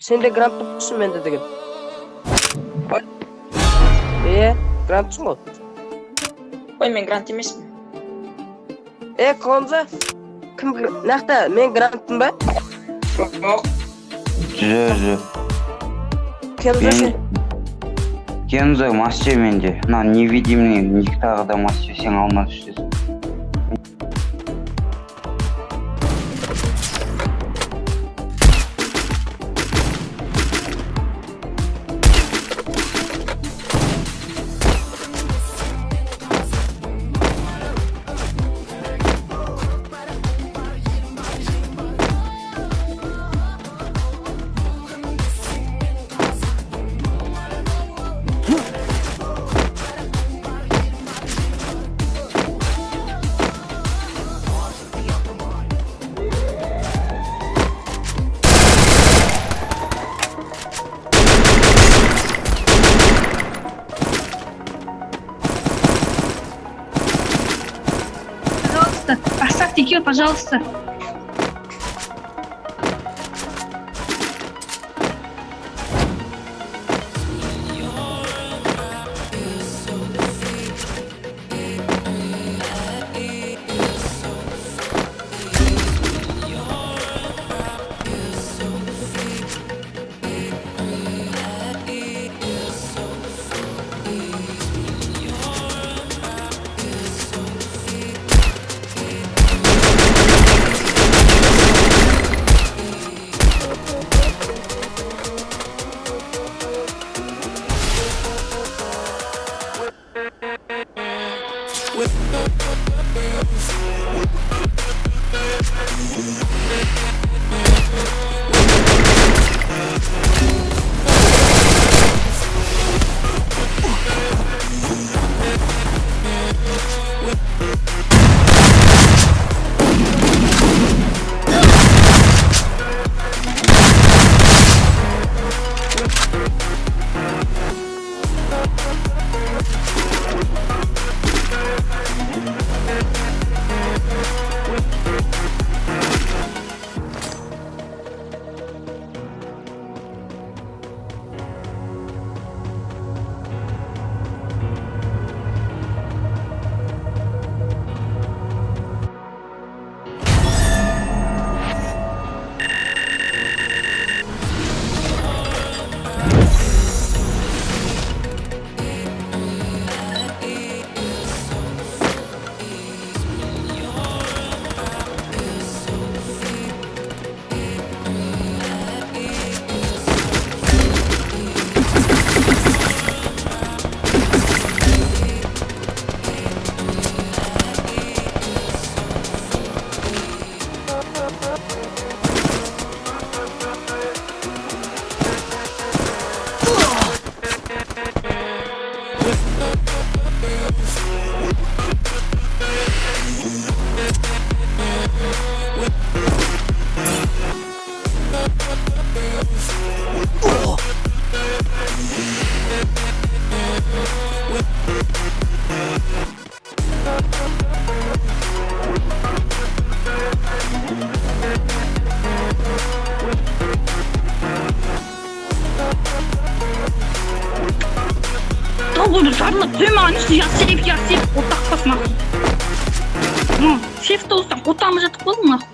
Sen de grant tutmuşsun bende de. Grantçı mı? Ой, мен грант емеспін. Қонза? Кім нақты мен гранттым ба? Жоқ. Жоқ. Кенза сен? Кенза мастер менде. На невидимый никтағы да мастер сен алмас үшесің. Поставьте килл, пожалуйста. Я сейф, вот так посмотри. Ну, сейф-то устал, вот там же был нахуй.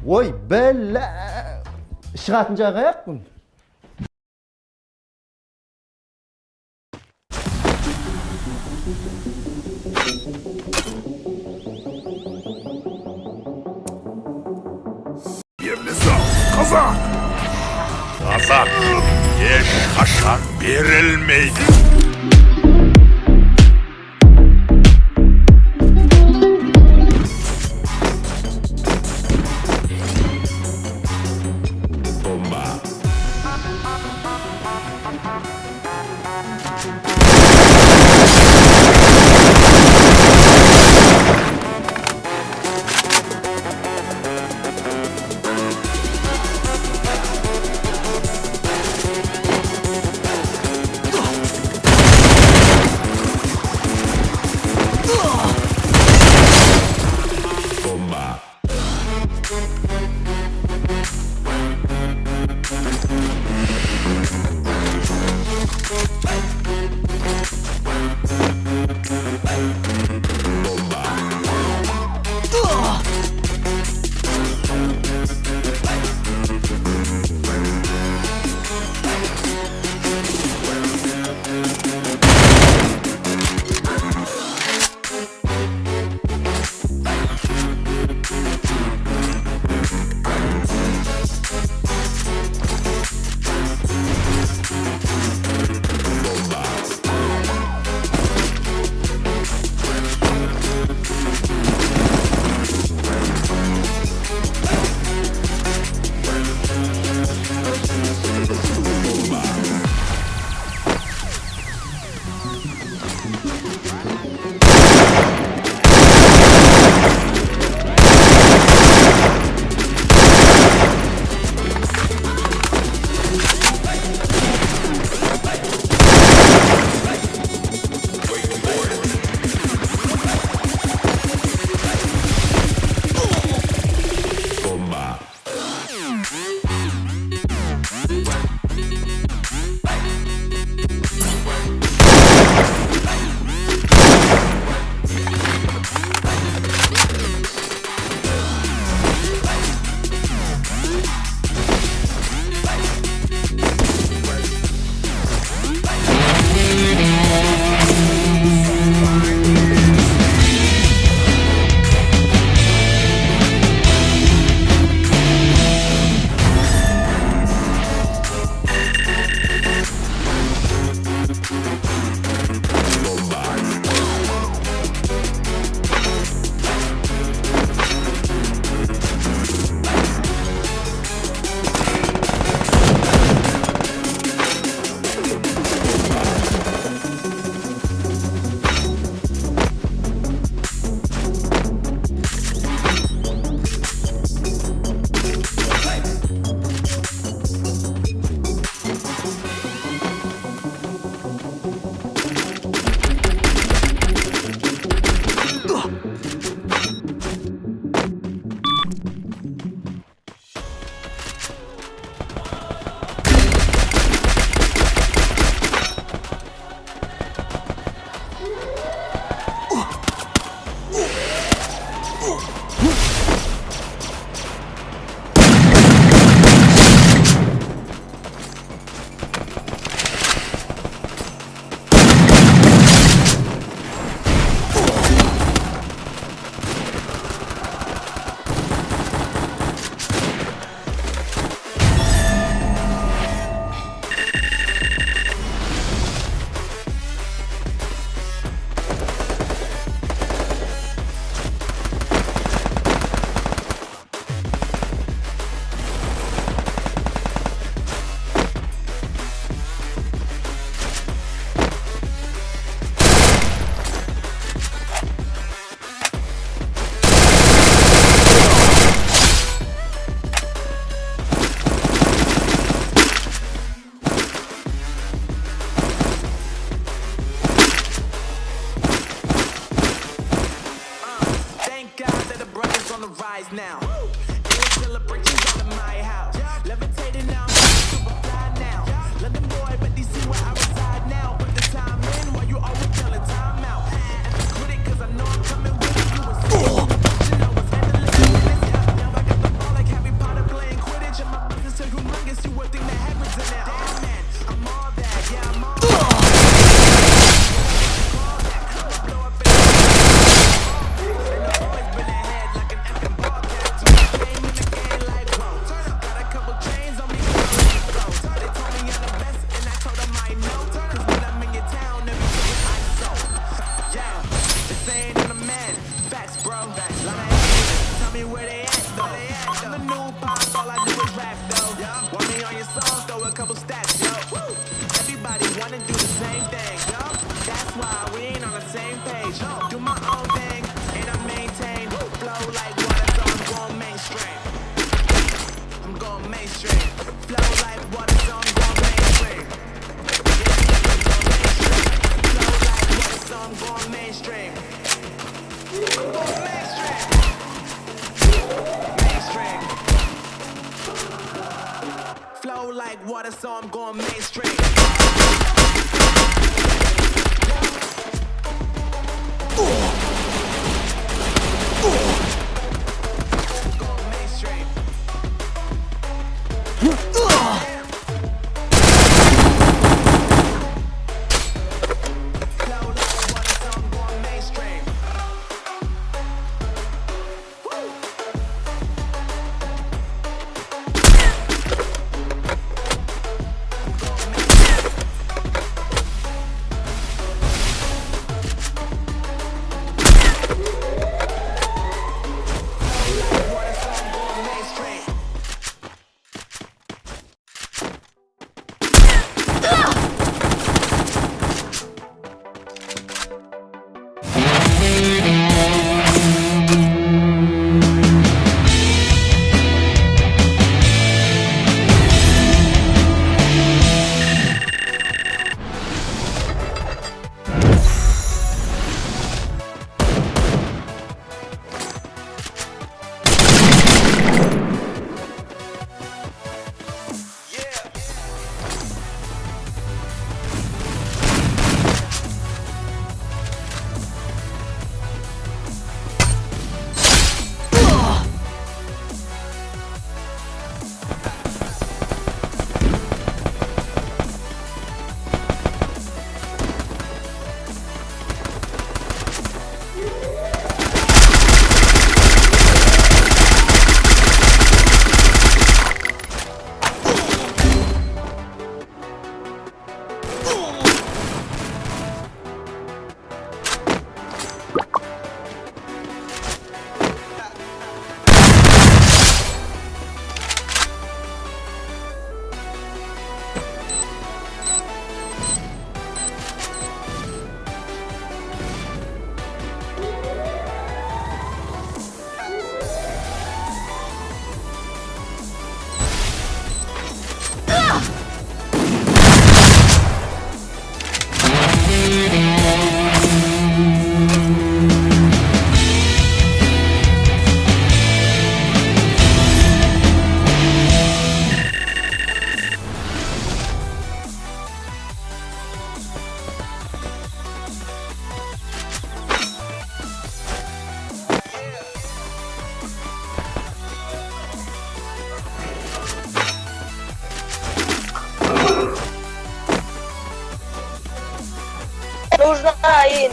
Ой, бәлә! Шығатын жағы аяқпын. Қазақ! Қазақ еш қашан берілмейді. rise now. Ain't celebrations all in my house. Levitating now, super fly now. London boy, but they see where I reside now. Put the time in while you always telling time out. And I quit it 'cause I know I'm coming with it. You was saying, you know what's handling this. Now I got the ball like Harry Potter playing Quidditch. And my business so humongous, you would think that happens in there. Oh man, I'm all that, yeah, I'm all that. Water, so I'm going mainstream.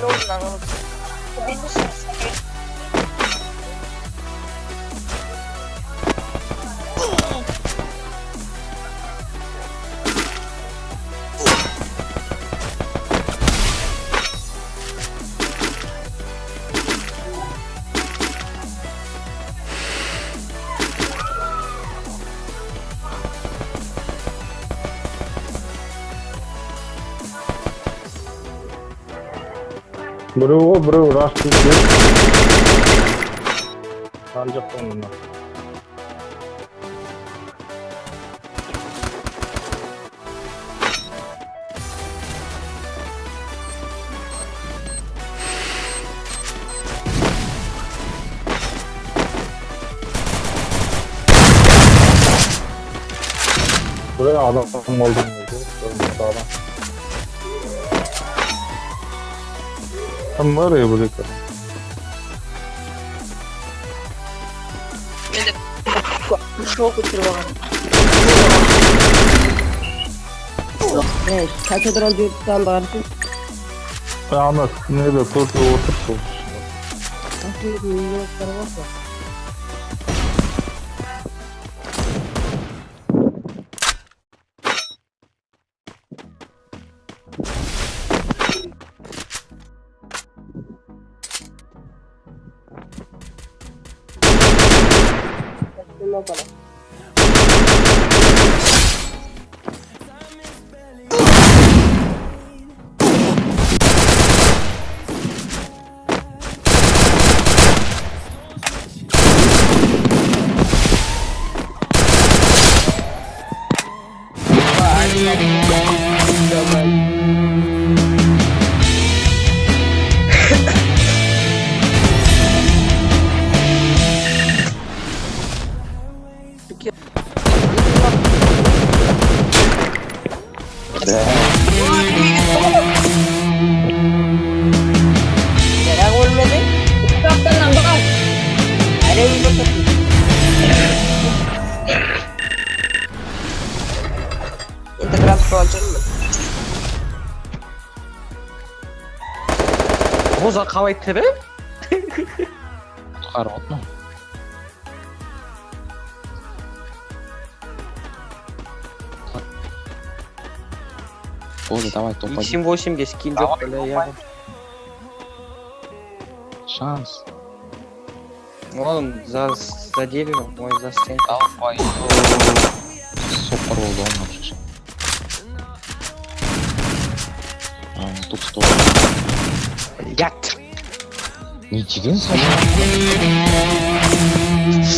Нужно, нужно. Видишь? біреу рашты жан жақтан мына Buraya adam oldum dedi. Adam. Tam var ya buraya kadar. Мен де шоу көтеріп алған. Кафедраны жүріп танбағансың. Ана неде көріп отыр сол. Нәрақ өлмеді? Кітаптан бар. Әлем көрсетті. Интеграция алып жүрмін. Боза қалай тірі? Құтқарып отма. Боза, давай топай. 8-8-ге скин жоқ бля, я. Шанс. Он за деревом, ой, за стенкой. Давай. Соқыр болды он вообще. Тут стол. Ят! Не деген Саша?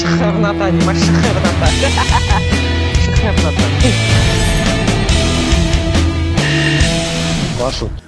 Шахарната, не маш шахарната. Шахарната. Башут.